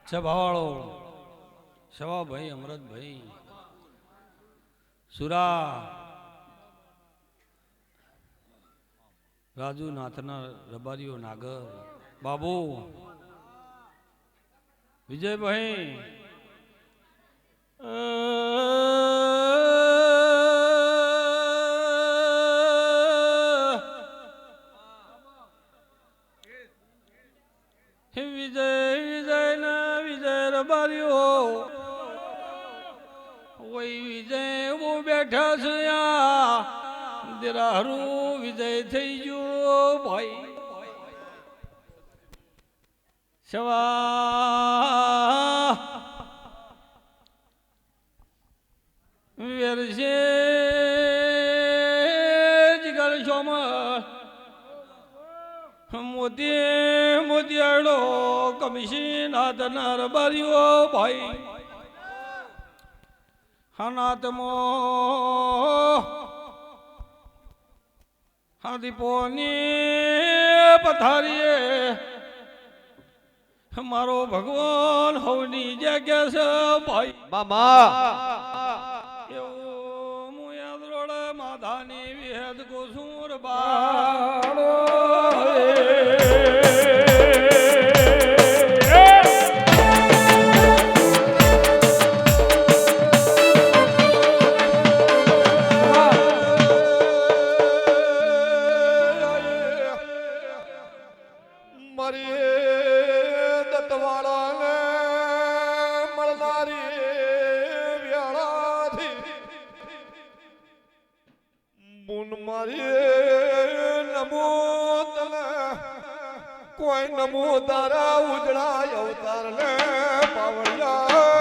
સભાવાળો સવાભાઈ અમૃતભાઈ સુરા રાજુ નાથના રબારીઓ નાગર બાબુ વિજયભાઈ વિજય વિજય ના વિજય રબારીઓ ઓય વિજય હું બેઠા છું દિરારું વિજય થઈ ગયો ભાઈ સવા વેરશે જીગર સોમર મોતી મોતિયાળો કમિશન હાથના રબારીઓ ભાઈ હનાતમો હાદીપોની પથારીએ મારો ભગવાન હવની જગ્યા છે ભાઈ મામા એવું હું યાદ રોડે માધાની વિહેદ કોસુર બાળો કોઈ નમો તારા ઉજળા અવતાર ને પાવડિયા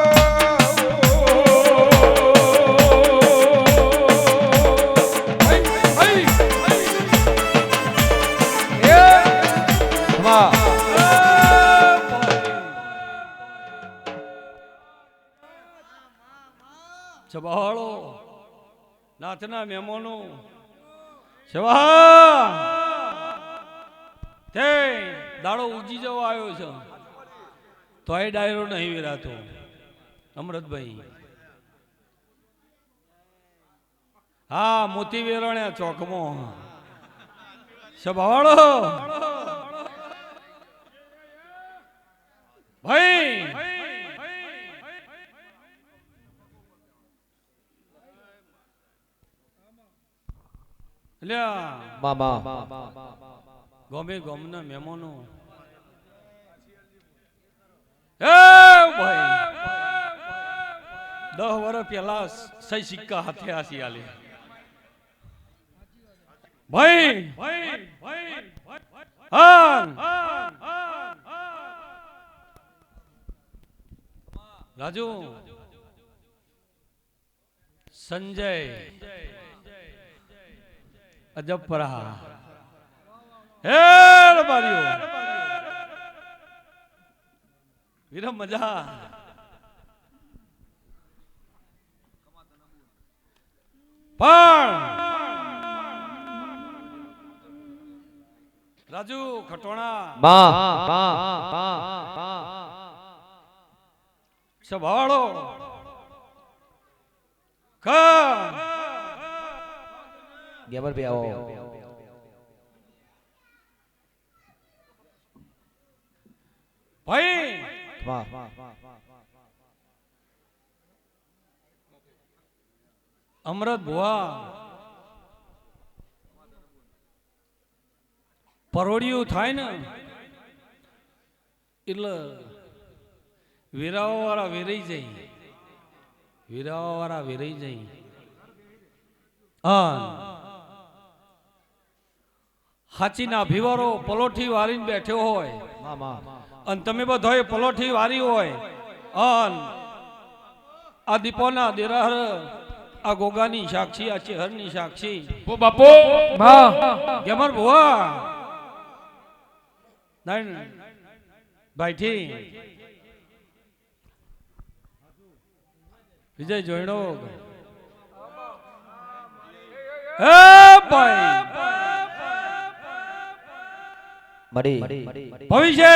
સભાળો નાથના મહેમાનો સભા તે દાડો ઉજી જવો આવ્યો છે તો એ ડાયરો નહીં વેરાતો અમૃતભાઈ હા મોતી વેરણ્યા ચોકમાં સભાળો ભાઈ ગમે ગમના મહેમાનો ભાઈ 10 વર્ષ પહેલા સહી સિક્કા હાથે આસી આલે ભાઈ રાજુ સંજય અજબપરા હે રબારીઓ વિરમ મજા પણ રાજુ ખટોણા સભાળો ગેમર ભી આવો ભાઈ વાહ અમૃત ભુવા પરોડિયું થાય ને એટલે વેરાવા વાળા વેરાઈ જાય વેરાવા વાળા વેરાઈ જાય હાચી ના ભીવારો પલોઠી વારીને બેઠો હોય અને તમે બધોય પલોઠી વારી હોય આ દીપોના દેરાહર આ ગોગાની સાક્ષી આ ચેહરની સાક્ષી ઓ બાપો ગેમર ભુવા નહીં ભાઈથી વિજય જોઈડો હે ભાઈ ભવિષ્ય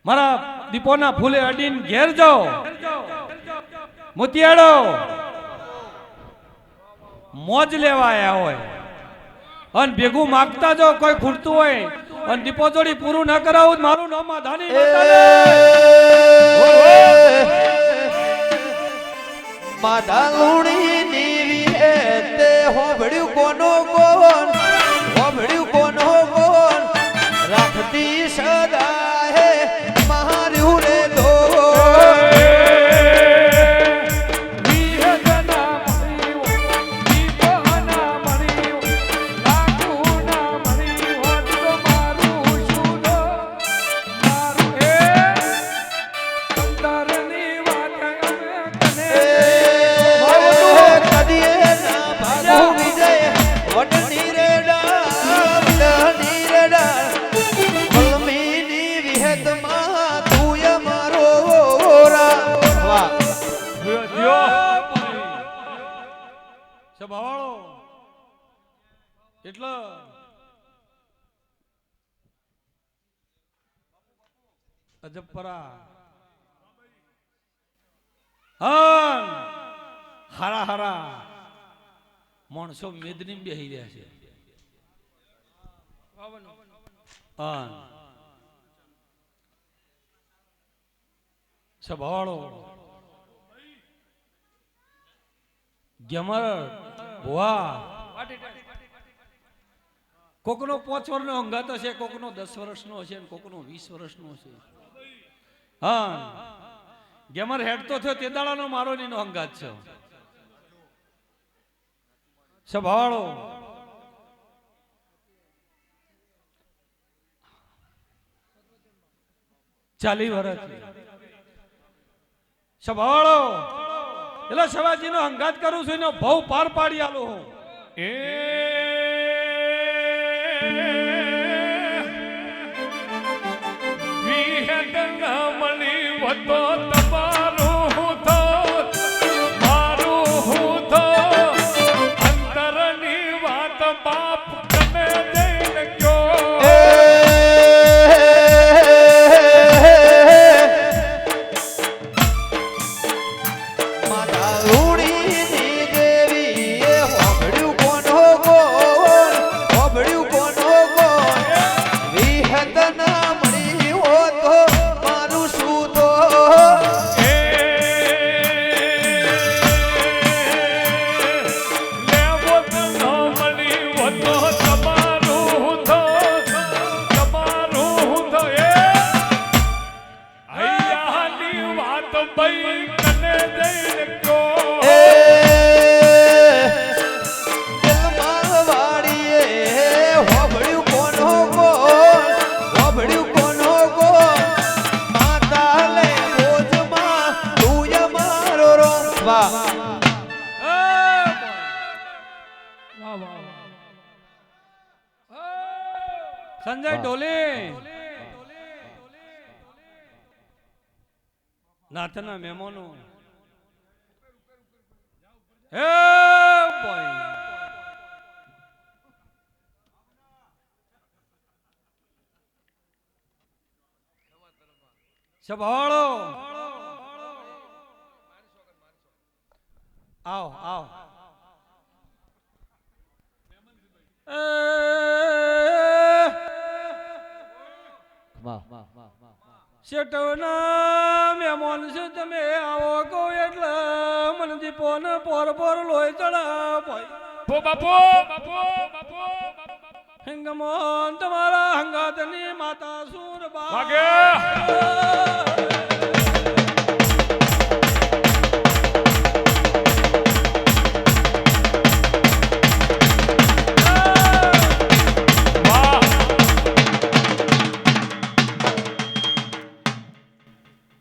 મારા દીપોના ફૂલે અડીને ઘેર જાઓ મોતિયાળો મોજ લેવા આયા હોય અને ભેગું માગતા જો કોઈ ખૂટતું હોય અને દીપો જોડી પૂરું ના કરાવું મારું નામ માધાની માધા લુણી નીવી તે હોભળ્યું કોનો કોણ હોભળ્યું કોનો કોણ રાખતી સદા હે માર્યું રે દો સભાવાળો એટલે અજબપરા હારા હારા માણસો મેદની બેહી રહ્યા છે સભાવાળો ગેમર ભુવા કોકનો 5 વર્ષનો અંગાત હશે કોકનો 10 વર્ષનો હશે અને કોકનો 20 વર્ષનો હશે ગેમર હેડ તો થયો તે દાડાનો મારો નીનો અંગાત છે સભાવાળો ચાલી વર્ષ સભાવાળો એટલે શિવાજીનો અંગાત કરું છું એનો ભાવ પાર પાડી આલો હું એ વિહે ગંગા મળી વતો તમારું તો મને દઈને કયો એ દિલમાં વાળીએ હોભળ્યું કોનો કોણ હોભળ્યું કોનો કોણ માતા લે બોજમાં તું મારો રો વાહ સંજય ઢોલે નાથના મહેમાનો હે બોય સંભાળો આવો આવો શેઠવના મહેમાન છે તમે આવો કહો એટલે મને દીપો ને પોર પોર લોહી ચડા ભાઈ બાપો હિંગમોન તમારા હંગાતની માતા સુર વાગે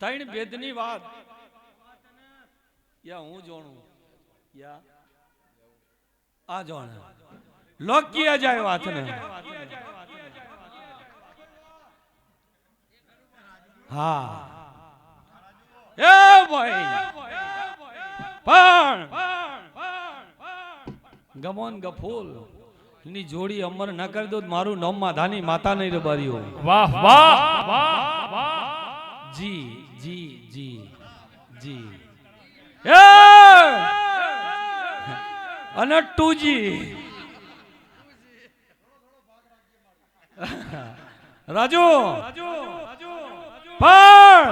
ત્રણ ભેદની વાત યા હું જોણું યા આ જોણ લોકીયા જાય વાત ને હા એ ભાઈ પણ ગમોન ગફૂલ ની જોડી અમર ન કરી દો મારું નામ માધાની માતા નહીં રબારીઓ વાહ વાહ વાહ વાહ જી જી જી જી એ અને ટુજી રાજુ પણ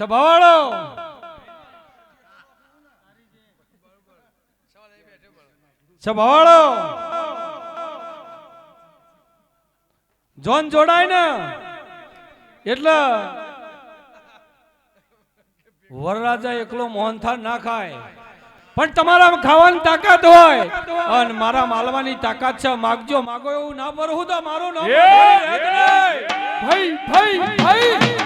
સભાવાળો સભાવાળો જોન જોડાય ને એટલે વરરાજા એકલો મોહનથાળ ના ખાય પણ તમારા ખાવાની તાકાત હોય અને મારા માલવાની તાકાત છે માગજો માગો એવું ના ભરવું તો મારું નામ ભાઈ ભાઈ ભાઈ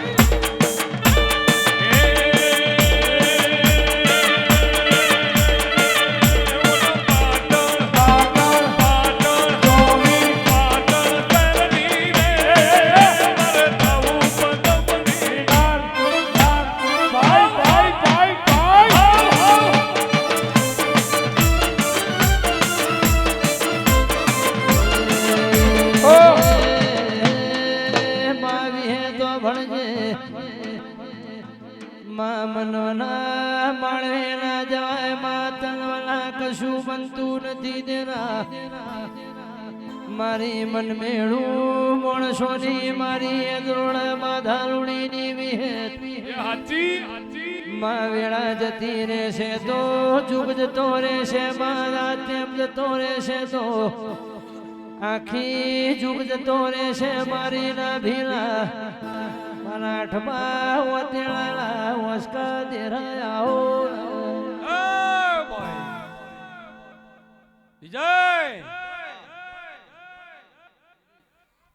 મનોના માળે ના જવાય માતનવાલા કશું બનતું નથી દેના મારી મન મેળું માણસોની મારી અદરોળ માધારુણીની વિહેત માં વેળા જતી રહેશે તો જુગ જતો રહેશે મારા તેમ જતો રહેશે તો આખી જુગ જતો રહેશે મારી ના ભીલા મરાઠમાં વતેળા વસ્કા દેરાઓ વિજય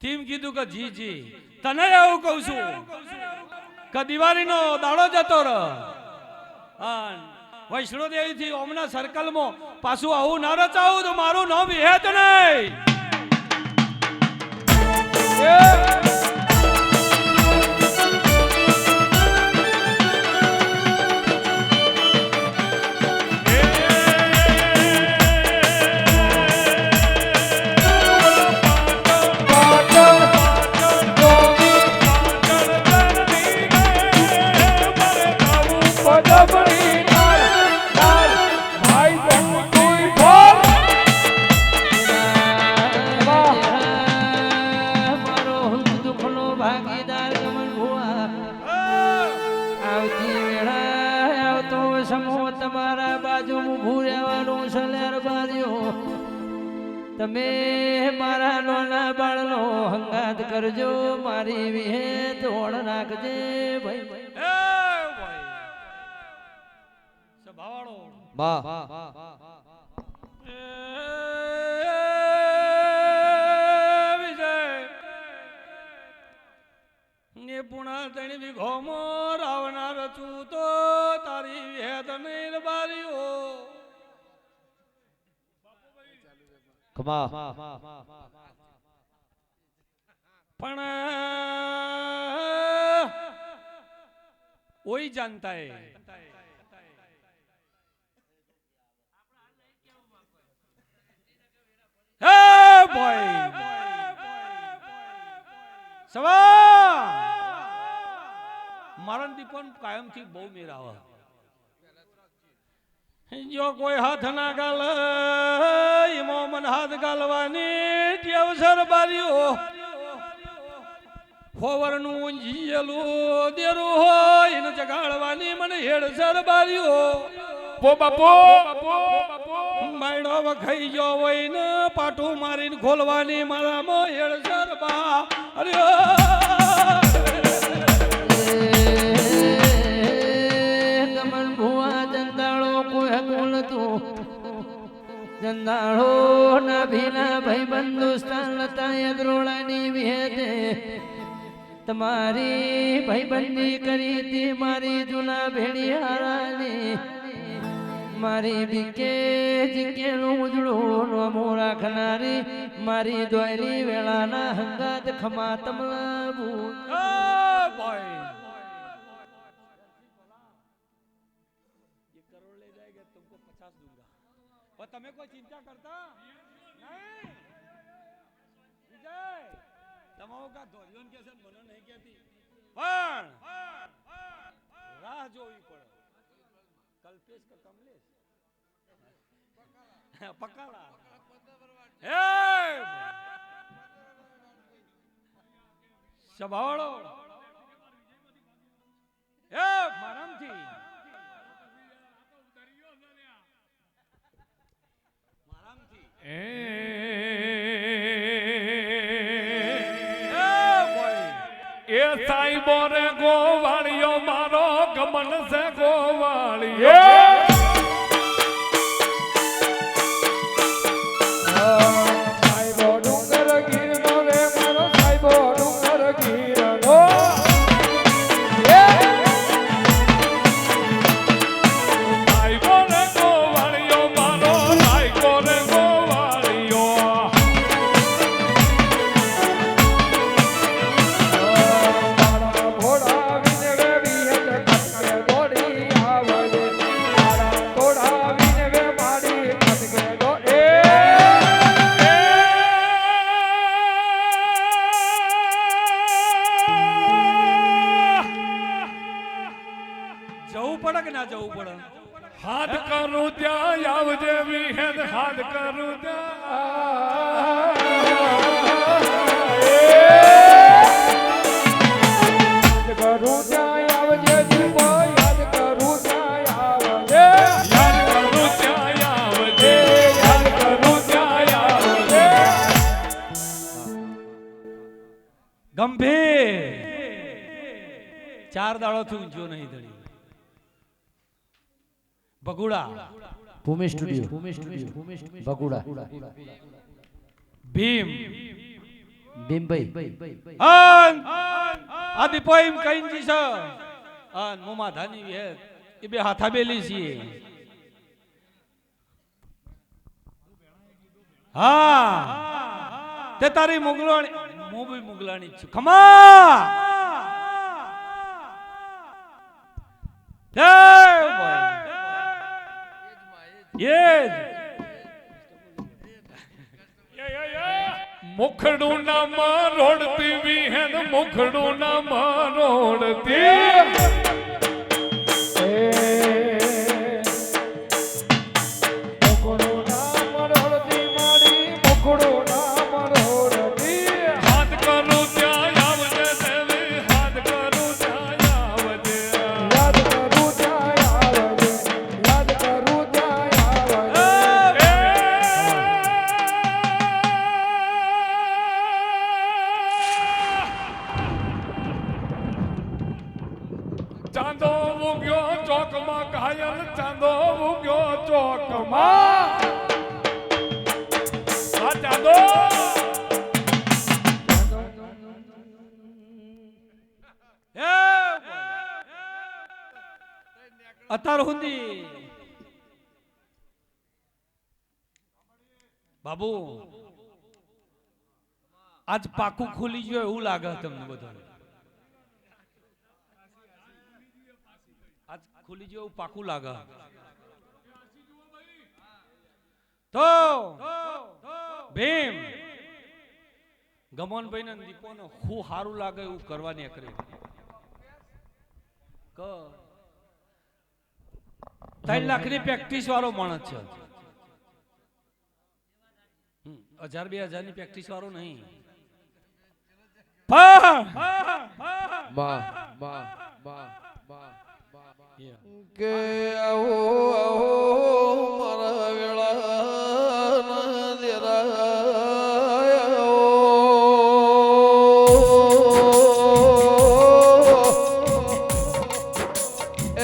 ટીમ કીધું કે જી જી તને એવું કહું છું કે દિવાળીનો દાડો જતો રહ વૈષ્ણોદેવી થી ઓમના સર્કલમાં પાછું આવું ના રચાવું તો મારું નામ હેત નહીં તમારા બાજુ ઊભું રહેવાનું છે લેરબારીઓ તમે મારા નાના બાળનો હંગાત કરજો મારી વિહે તોડ નાખજે ભાઈ વાહ વિજય નિપુણા તણી વિઘોમો રાવણા રચું તો તારી વેદ નહીં બારીઓ કમા પણ ઓઈ જાણતા હે ભાઈ સવા મારણ દીપન કાયમથી બહુ મેરાવા જો કોઈ હાથ ના ગાલ ઈમો મન હાથ ગાલવાની ટેવ સરબારીઓ ફોવરનું જીયેલું દેરું હોય એને જગાડવાની મને હેડ સરબારીઓ પો બાપો માયડો વખાઈ ગયો હોય ને પાટું મારીને ખોલવાની મારામાં હેડ સરબા અરે કમલ ભુવા જંદાળો કોઈ હકુલ તું જંદાળો ના ભીના ભાઈ બંધુસ્તાન લતા અગ્રોળાની વિહેતે તમારી ભાઈબંધી કરી હતી મારી જૂના ભેડિયારાની મારી બીકે જીકેલું ઉજળું નમો રાખનારી મારી દોયલી વેળાના હંગાત ખમા તમલા ભૂ ભાઈ તમે કોઈ ચિંતા કરતા નહીં વિજય તમારો કા ધોરિયોન કે છે મને નહીં કહેતી પણ રાહ જોવી પડે કલ્પેશ કે કમલેશ પકાલા હે સભાવાળો હે મારામથી એ સાઈબો રે ગોવાળિયો મારો ગમન છે ગોવાળિયો સાઈબો ડુંગર ગીરનો રે મારો સાઈબો ડુંગર ગીરનો સાઈબો રે ગોવાળિયો મારો સાઈબો રે ગોવાળિયો જવું પડે કે ના જવું પડે હાથ કરું ત્યાં આવજે વિહેદ હાથ કરું ત્યાં કરું ત્યાં આવજે દીપો યાદ કરું ત્યાં આવજે યાદ કરું ત્યાં આવજે યાદ કરું ત્યાં આવજે ગંભીર 4 દાડોથી ઊંચો નહીં ધણી બગુડા ભૂમિ સ્ટુડિયો બગુડા ભીમ ભીમભાઈ આ દીપો એમ કહીને જી છે અન મોમાં ધાની હે એ બે હાથા બેલી છીએ હા તે તારી મુગલાણી હું બી મુગલાણી છું ખમા જય ભાઈ યેજ મુખડું ના મરોડતી વિહેન મુખડું ના મરોડતી હાથ કરું ત્યાં આવજે દેવી હાથ કરું ત્યાં આવજે યાદ કરું ત્યાં આવજે યાદ કરું ત્યાં આવજે ચાંદો ઉગ્યો ચોકમાં ઘાયલ ચાંદો ઉગ્યો ચોકમાં આ ચાંદો અત્યાર સુધી બાબુ આજ પાકું ખુલી ગયું એવું લાગે તમને બધું આજ ખુલી ગયું એવું પાકું લાગે તો ભીમ ગમનભાઈ ને દીપોને ખૂબ સારું લાગે એવું કરવાની કરી 3 લાખની પ્રેક્ટિસ વાળો માણસ છે 1000-2000 ની પ્રેક્ટિસ વાળો નહીં કે આવો આવો મારા વેળા દેરાયો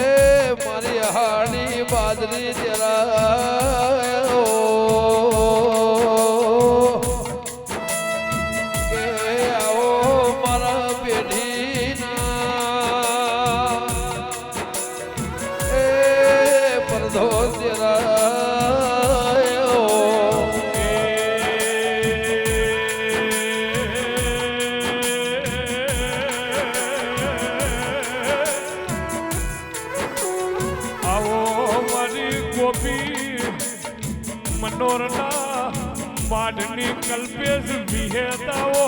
એ મારી હાડી બાજરી દેરાયો કે આવો મારા પેઢીના પરધો દેરાયો આવો મારી ગોપી મનોરના માડની કલ્પેશ વિહેતાઓ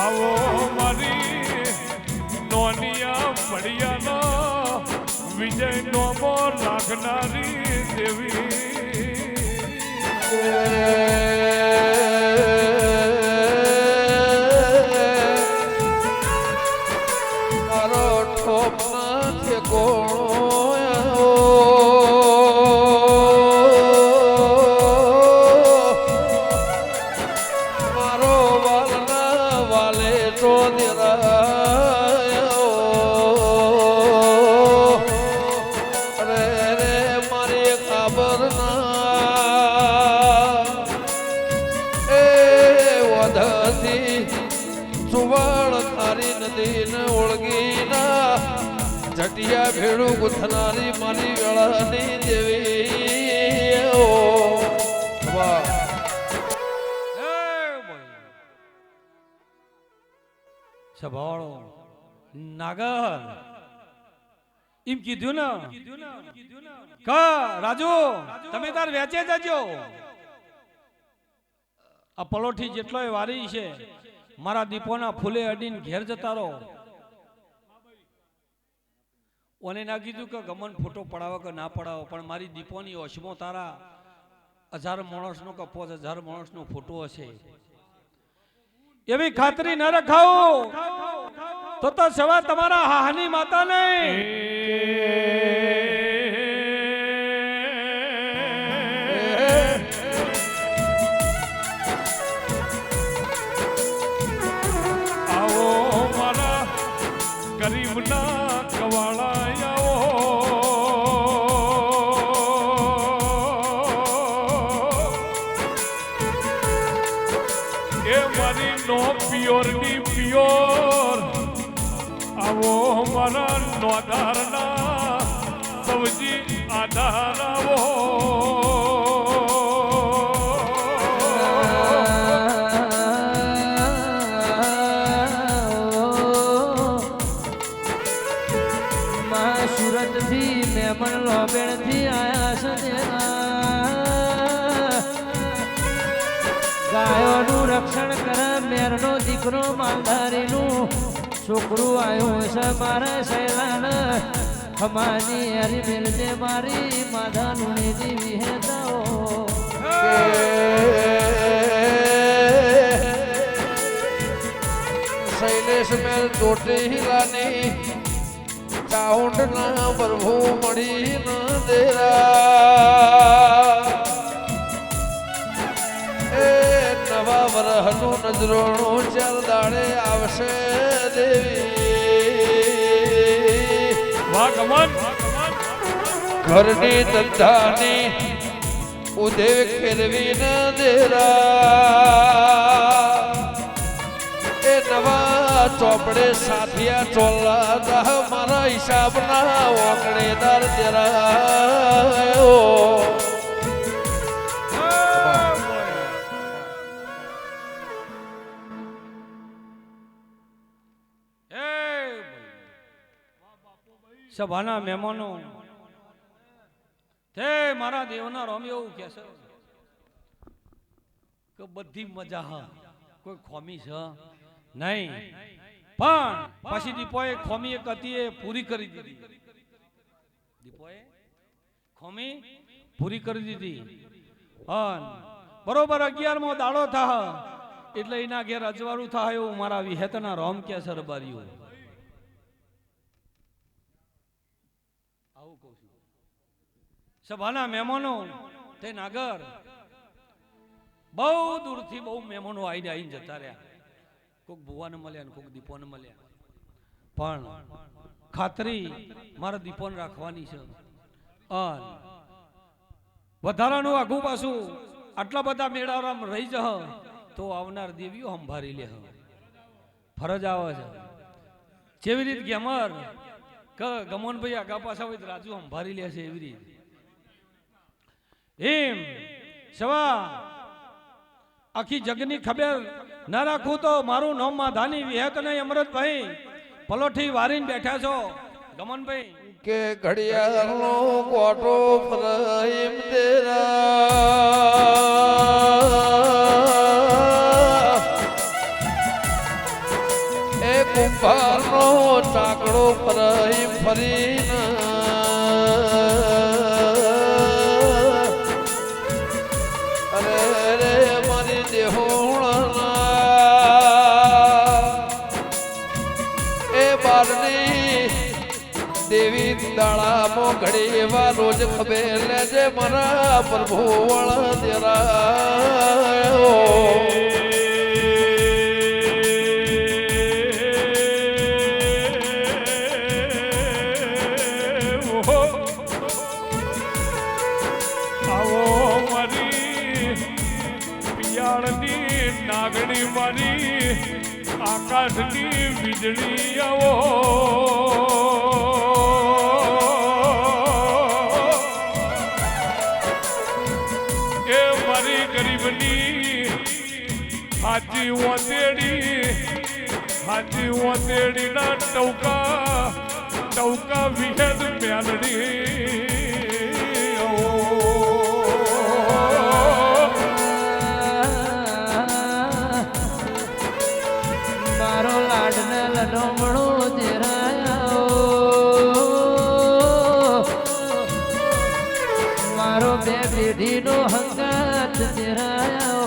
આવો મારી નોનિયા પડિયાનો વિજય નોમો રાખનારી દેવી મારો ઠોપ ના મારો વાલના વાલે તો દેરાયો રે રે મારી ખબર ના એ વધતી સુવર્ણ ખારી નદી ને ઓળગીના જટિયા ભેડું ગુથનારી મારી વેળાની દેવી ઓ વાહ સભાળો નાગર એમ કીધું ને કા રાજુ તમે તાર વેચે જજો આ પલોઠી જેટલોય વારી છે મારા દીપોના ફૂલે અડીને ઘેર જતા રહો ઓને ના કીધું કે ગમન ફોટો પડાવો કે ના પડાવો પણ મારી દીપોની ઓશમો તારા 1000 માણસનો કે 5000 માણસનો ફોટો હશે એવી ખાતરી ન રખાવો તો સવા તમારા હાની માતા નહીં આવો મારા ગરીબના કવાળા એ મારી નો પિયોર ની પિયોર આવો મારા નોધારના સૌજી આધાર આવો સુરત થી મેમન લોબેણ થી આયા છે ગાયોનું રક્ષણ કરે મેરનો દીકરો માલધારીનું છોકરું આવ્યું છે મારા શૈલાન ખમાની હરી મેલને મારી માધાનું નિધિ વિહેતાઓ શૈલેષ મેલ તોટી હિલાની ચાઉંડ ના પ્રભુ મળી ન દેરા એ નવા વરહનું નજરોણું ચાર દાડે આવશે દેવી વાહ ગમન ઘરની ધંધાની ઉદેવ ખેરવી ન દેરા એ નવા ચોપડે સાથિયા ચોલા દહ મારા હિસાબના ઓકણેદાર દેરા સભાના મહેમાનો તે મારા દેવના રોમ એવું કે છે કે બધી મજા હા કોઈ ખોમી છે નહીં પણ પછી દીપોએ ખોમી એક હતી એ પૂરી કરી દીધી દીપોએ ખોમી પૂરી કરી દીધી અને બરોબર 11મો દાડો થા એટલે એના ઘેર અજવાળું થાય એવું મારા વિહેતના રોમ કે છે રબારીઓ સભાના મહેમાનો તે નાગર બહુ દૂરથી બહુ મહેમાનો આવીને જતા રહ્યા કોક ભુવાને મળ્યા ને કોક દીપોને મળ્યા પણ ખાતરી મારા દીપોને રાખવાની છે અને વધારાનું આઘું પાછું આટલા બધા મેળામાં રહી જહ તો આવનાર દેવીઓ સંભાળી લે ફરજ આવે છે જેવી રીત ગેમર ગમનભાઈ આગા પાછા હોય રાજુ સંભાળી લે છે એવી રીત એમ સવા આખી જગની ખબર ના રાખું તો મારું નામ માધાની વિહેત નહીં અમૃતભાઈ પલોઠી વારીને બેઠા છો ગમનભાઈ કે ઘડિયાળનો કોટો ફરઈમ દેરા એ કુંભારનો ચાકડો ફરઈમ ફરીને અરે રે મારી દેહોણા એ બારની દેવી દાડામાં ઘડી એવા રોજ ખબર લેજે મારા પ્રભુ વળ દેરાયો આવો મારી પિયાળની નાગણી મારી આકાશની વીજળી આવો એ મારી ગરીબની હાજી ઓતેડીના ટૌકા વિહેદ મેલડી મારો લાડને લડમણો દેરાયો મારો બે પેઢીનો હંગાત દેરાયો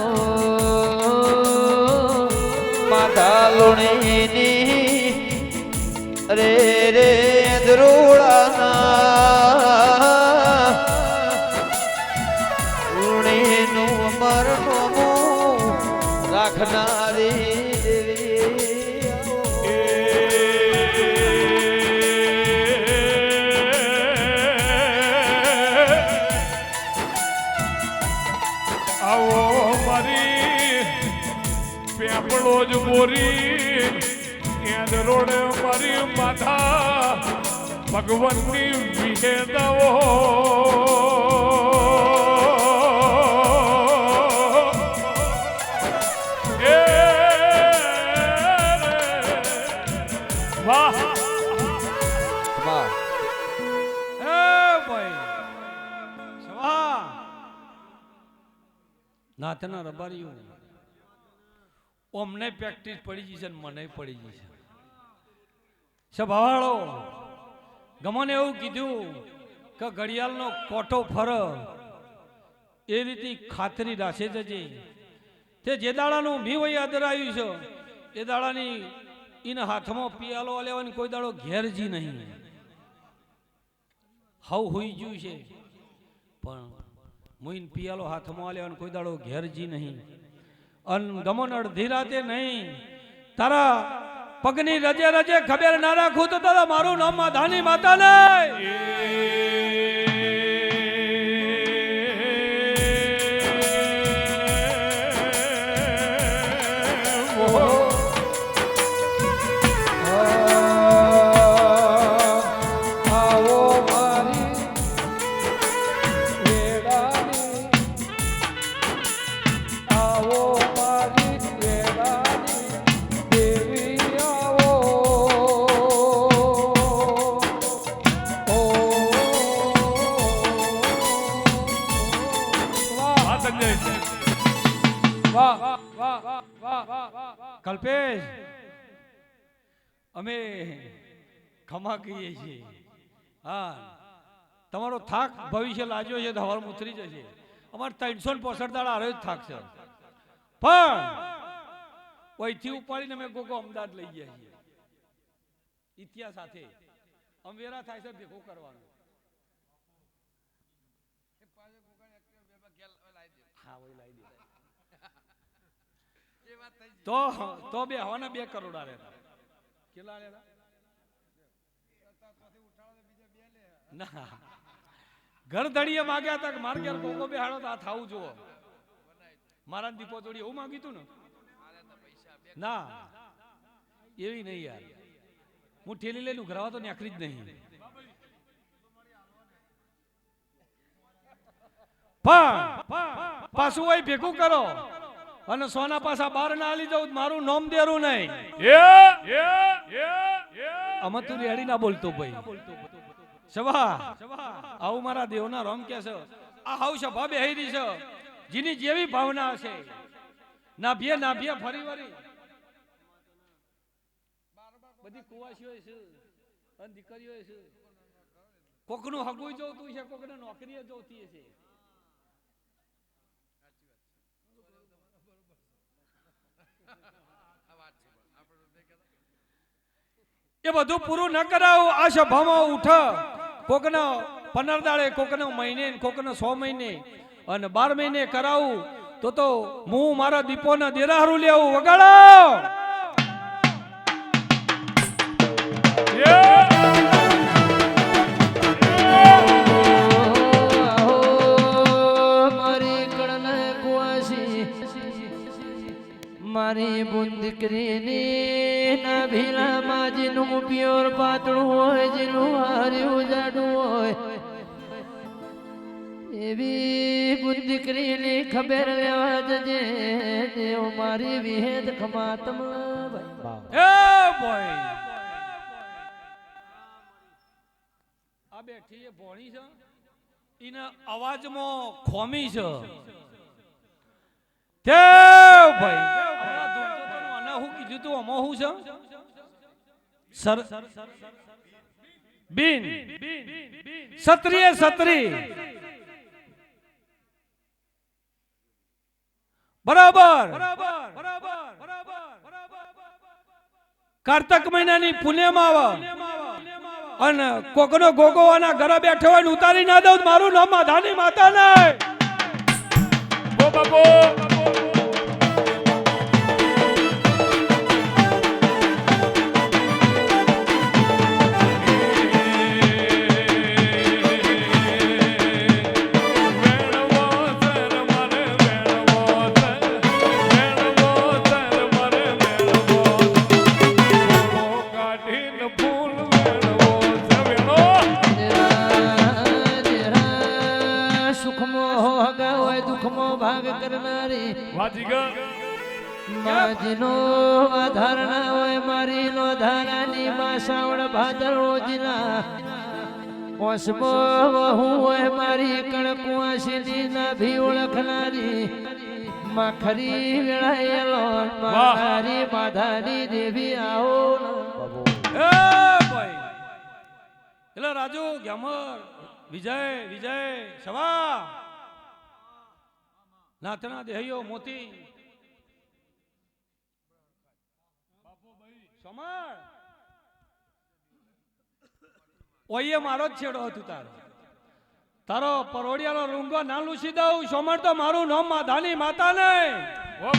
માથા લુણીની રે રે દરોડાના લુણીનું મરનું રાખનારી આવો મારી પેપળો જ બોરી એદ રોડે મારી માથા ભગવાનની વિહેદાઓ એ વાહ વાહ એ ભાઈ સવા નાથના રબારીઓ અમને પ્રેક્ટિસ પડી જશે ને મને પડી જશે સભાવાળો ગમને એવું કીધું કે ઘડિયાળનો કોટો ફર એ રીતે ખાતરી રાખે જજે તે જે દાડાનું મી વૈયા ધરાયું છે એ દાડાની એના હાથમાં પિયાલો લેવાની કોઈ દાડો ઘેરજી નહીં હાવ હોઈ ગયું છે પણ મોઈન પિયાલો હાથમાં લેવાનું કોઈ દાડો ઘેરજી નહીં અન ગમન અડધી રાતે નહીં, તારા પગની રજે રજે ખબર ના રાખું તો તારા મારું નામ માધાની માતા નહીં. આવો મારી વેડાની, આવો મારી વેડાની દેવી આવો. ઓ વાહ સંજય વાહ વાહ વાહ વાહ વાહ વાહ. કલ્પેશ, અમે ખમા કહીએ છીએ. હા, તમારો થાક ભવિષ્ય લાગ્યો છે તો હવાર ઉતરી જશે. અમારે 365 દાડા હારે જ થાક છે, પણ ઓયથી ઉપાડીને અમે ગોગો અમદાવાદ લઈ ગયા છીએ. ઇતિહાસ સાથે અમવેરા થાય છે ભેગો કરવાનો. હા, ઓય લાવી દે. તો બે હવાના 2 કરોડ આલ્યા હતા. કેટલા આલ્યા હતા? ના, ઘર ધડીએ માગ્યા હતા કે માર ઘેર કોકો બેહાડો તો આ થાવું જુઓ. મારા દીપો જોડી એવું માંગ્યું તું ને? ના, એવી નહીં યાર. હું ઠેલી લઈને ઘરાવા તો નેકરી જ નહીં. પણ પાછું હોય ભેગું કરો અને સોના પાછા બહાર ના આલી જાઉં, મારું નામ દેરું નહીં. આમાં તું રેડી ના બોલતો ભાઈ. સભા આવું મારા દેવના રોમ કે છે. આ હાવ સભા બેહી રહી છે, જેની જેવી ભાવના હશે. નાભીએ ફરી વળી બધી કુવાસીઓ છે અને દીકરીઓ છે. કોકનું હગું જોતું છે, કોકને નોકરીએ જોતી છે. એ બધું પૂરું ન કરાવું આ સભામાં ઉઠ. કોકના 15 દાડે, કોકના મહિને, કોકના 6 મહિને અને 12 મહિને કરાવું તો હું મારા દીપોના દેરાહરું લેવું. વગાડો. મારી બુન દીકરીની ના ભીલામાં જેનું પ્યોર પાતળું હોય, જેનું હાર્યું જાડું હોય, એવી બુન દીકરીની ખબર લેવા જજે. દેવ મારી વિહેદ ખમાતમ એ ભાઈ, આ બેઠી એ ભોણી છે, એના અવાજમાં ખોમી છે. દેવ ભાઈ, અને હું કીધું તું આમાં શું છે? બિન ક્ષત્રિય ક્ષત્રિય બરાબર. કાર્તક મહિનાની પૂનમમાં આવે અને કોકનો ગોગોવાના ઘરે બેઠો હોય ને ઉતારી ના દઉં, મારું નામ માધાની માતા નહીં. ઓ બાપો માજીનો આધાર ના હોય, મારી નો ધારાની માસાવડ ભાદર રોજના ઓસમો વહુ હોય, મારી કણકુઆસીની નાભી ઓળખનારી માખરી વેળાયેલો મારી માધાની દેવી આવો. એ ભાઈ, એટલે રાજુ ગ્યામર વિજય સવા નાથના દેહયો મોતી સમર ઓયે મારો જ છેડો હતું. તારો પરોડિયાનો રૂંગો ના લૂસી દઉં. સમર તો મારું નામ માધાની માતા નહીં. બો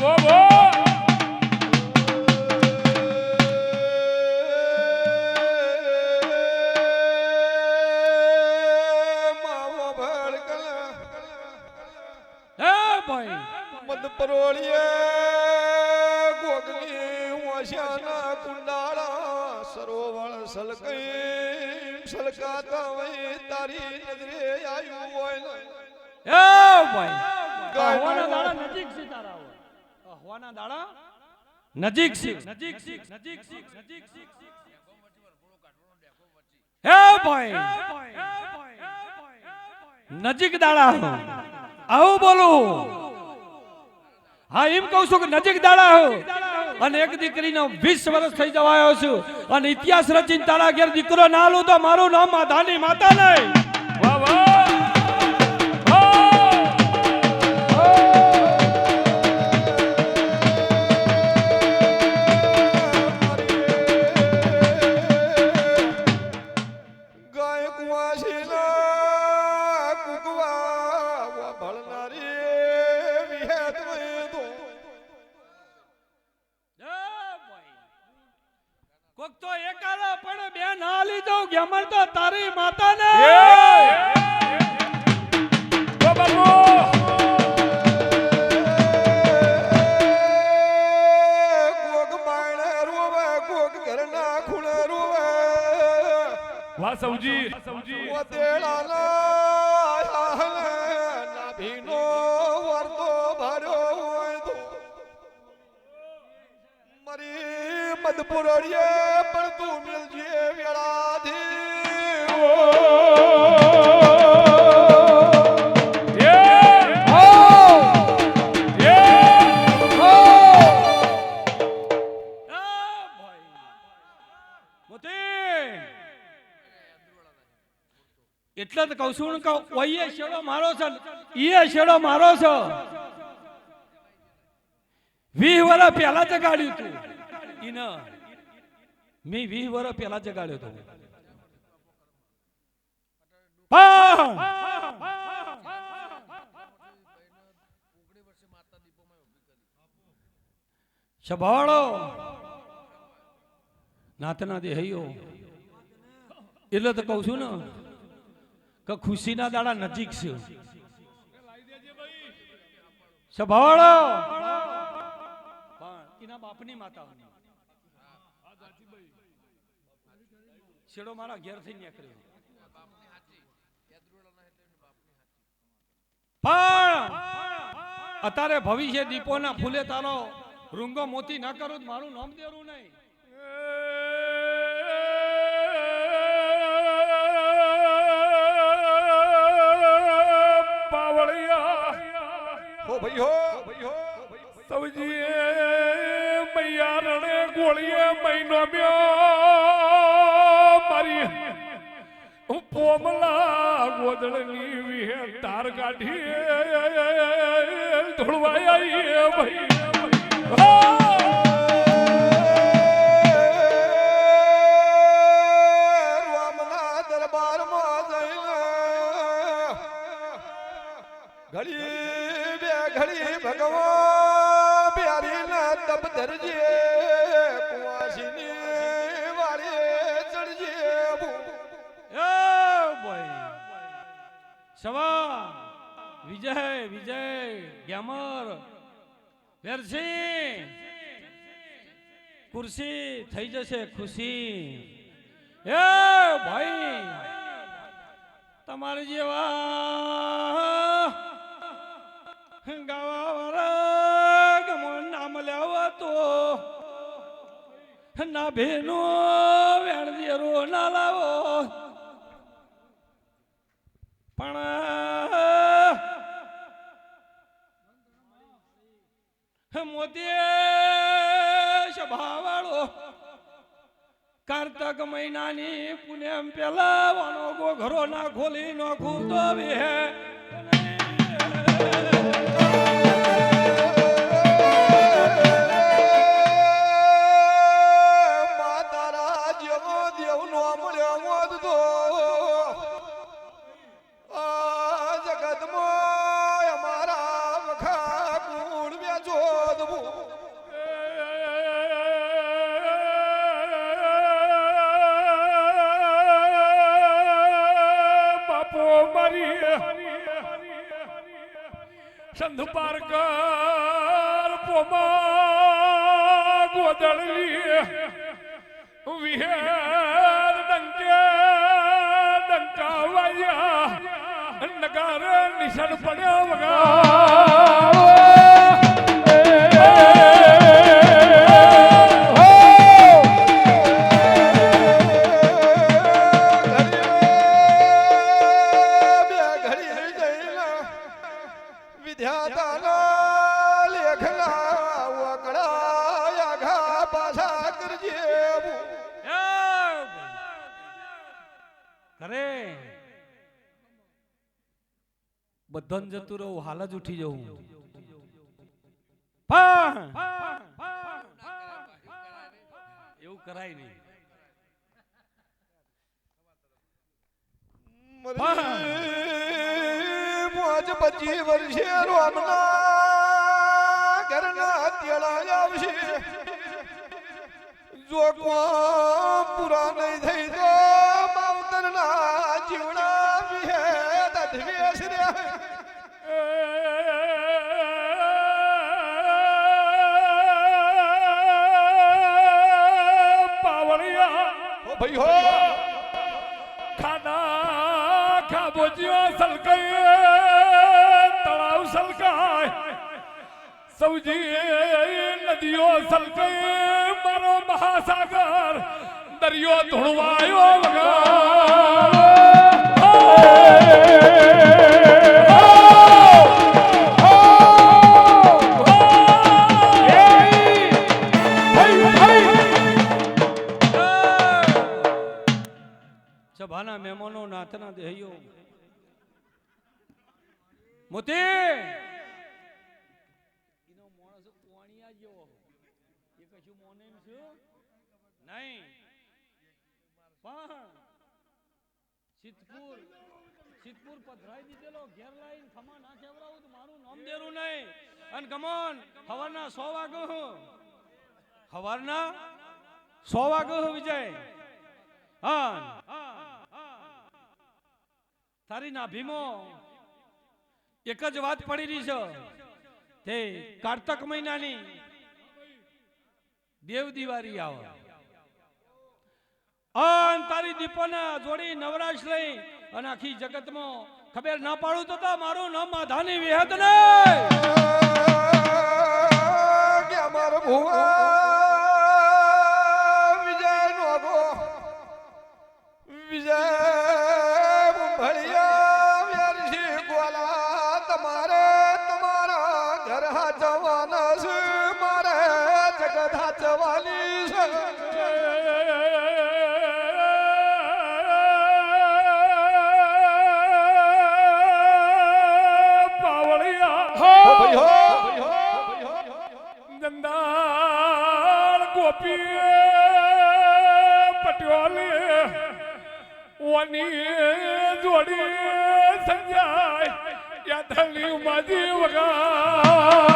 માવો ભડકલ હે ભાઈ મદ પરોળીએ ગોગની ઓશિયાના કુંડાળા સરોવર સલકઈ સલકાતા વઈ તારી નજરે આયું હોય ને હે ભાઈ હવાના દાડા નજીક છે તારા હવાના દાડા નજીક છે હે ભાઈ નજીક દાડા આવું બોલું હા એમ કહું છું કે નજીક દાડા હો અને એક દીકરીનો 20 વર્ષ થઈ જવાયો છું અને ઇતિહાસ રચીને તારા ઘેર દીકરો ના લું તો મારું નામ માધાની માતા નહીં વાહ વાહ ગાય કુવાસીના કુકવા ભળનારી વિહેત વઈ તો કોક તો એકાલા પણ બે ના લીધો ગેમણ તો તારી માતા ને બો બાપુ કોક બાયણે રોવે કોક ઘરના ખૂણે રોવે વાહ સૌજી ઓતેડાના નાભીનો વર્તો ભર્યો હોય તો મારી મદપુરડીએ પણ તું મિલજે એટલે તો કહું છું કે ઓઈએ શેડો મારો છે ઈએ શેડો મારો છે 20 વર્ષ પહેલા જગાડ્યું તું ઈને મેં 20 વર્ષ પહેલા જગાડ્યો તો શભાળો નાતના દેહૈયો એટલે તો કહું છું ને કે ખુશીના દાડા નજીક છે સભાળો એના બાપની માતા છેડો મારા ઘેર થી નીકળ્યો પણ અત્યારે ભવિષ્ય દીપોના ફૂલે તારો રૂંગો મોતી ન કરું મારું નામ દેરું નહીં હો ભાઈ હો સૌજી મૈયા રણે ગોળીએ મહિનો મ્યો મારી પોમલા ગોદળની વિહે તાર કાઢી ધોળવાયા ભાઈ રામના દરબારમાં જઈને ઘડી ભગવાન પ્યારીના તપ ધરજે કુવાસીની વાળે ચડજે સવા વિજય ગ્યામર વેરસિંહ ખુરશી થઈ જશે ખુશી એ ભાઈ તમારી જેવા ગાવા વાળા ગમન નામ લેવો તો ના ભેનો વેણ દેરો ના લાવો પણ મોતી સ્વભાવવાળો કાર્તક મહિનાની પુણ્યમ પેલા વાનો ઘરો ના ખોલી નાખું તો વિહે માતારા જેવો દેવ નો મળ્યો મોદ તો જગતમાં અમારા વખા કુળ વેચો સંધ પારકર પોમા ગોદળલી વિહેર ડંકે ડંકા વાયા નગાર નિશાન પડ્યો વગા અરે બધાને જતું રહું હાલ જ ઉઠી જવું એવું કરાય નહીં મોજ 25 વર્ષે રોમના ઘરના તેડા આવશે જો કોમ પૂરા નહીં થઈ તો માવતરના જીવડા વિહે દધવેશ રે પાવળિયા ભાઈ હો ખાના ખાબોજીઓ સલકાય તળાવ સલકાય સૌજી નદીઓ સલકાય મારો મહાસાગર દરિયો ધોળવાયો સભાના મહેમાનો નાથના દેહયો મોતી ઈનો માણસ પોણિયા જેવો એ કશું મોને છે નહીં પણ સિદ્ધપુર પધરાઈ દીધેલો ઘેર લાઈન ખમા ના ખેવરાવું તો મારું નામ દેરું નહીં અને ગમન સવારના 100 વાગે સવારના 100 વાગે વિજય હા તારી નાભીમો એક જ વાત પડી રહી છે તે કારતક મહિનાની દેવ દિવાળી આવે અન તારી દીપોના જોડી નવરાશ લઈ અને આખી જગતમાં ખબર ના પાડું તો મારું નામ માધાની વિહત ને કે અમારો ભુવા વિજય નો ગો વિજય ભળિયા વ્યારસી ગોલા તમારે તમારા ઘર હાચવાના છે મારે જગત હાચવાની છે જંદાળ ગોપી પટવાલી વાની જોડી સંજાય યાદલી માજી વગા